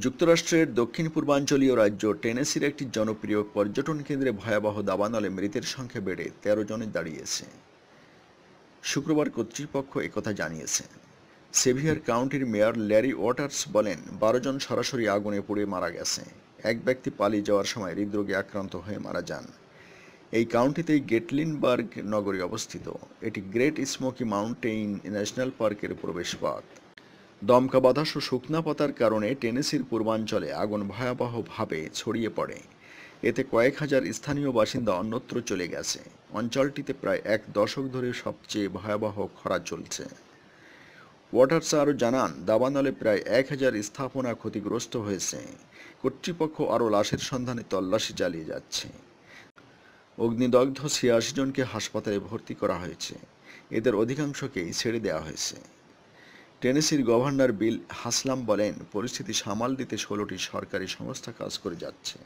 যুক্তরাষ্ট্রের দক্ষিণ পূর্বাঞ্চলীয় রাজ্য টেনেসির একটি জনপ্রিয় পর্যটন কেন্দ্রে ভয়াবহ দাবানলে মৃতের সংখ্যা বেড়ে ১৩ জনে দাঁড়িয়েছে। শুক্রবার কর্তৃপক্ষ একথা জানিয়েছে। সেভিয়ার কাউন্টির মেয়র ল্যারি ওয়াটার্স বলেন, ১২ জন সরাসরি আগুনে পুড়ে মারা গেছে। এক ব্যক্তি পালিয়ে যাওয়ার সময় হৃদরোগে আক্রান্ত হয়ে মারা যান। এই কাউন্টিতেই গেটলিনবার্গ নগরী অবস্থিত। এটি গ্রেট স্মোকি মাউন্টেইন ন্যাশনাল পার্কের প্রবেশপথ। দমকা বাতাস ও শুকনা পাতার কারণে টেনেসির পূর্বাঞ্চলে আগুন ভয়াবহভাবে ছড়িয়ে পড়ে। এতে কয়েক হাজার স্থানীয় বাসিন্দা অন্যত্র চলে গেছে। অঞ্চলটিতে প্রায় এক দশক ধরে সবচেয়ে ভয়াবহ খরা চলছে। ওয়াটার্স আরও জানান, দাবানলে প্রায় ১,০০০ স্থাপনা ক্ষতিগ্রস্ত হয়েছে। কর্তৃপক্ষ আরও লাশের সন্ধানে তল্লাশি চালিয়ে যাচ্ছে। অগ্নিদগ্ধ ৮৬ জনকে হাসপাতালে ভর্তি করা হয়েছে। এদের অধিকাংশকেই ছেড়ে দেওয়া হয়েছে। টেনেসির গভর্নর বিল হাসলাম বলেন, পরিস্থিতি সামাল দিতে ১৬টি সরকারি সংস্থা কাজ করে যাচ্ছে।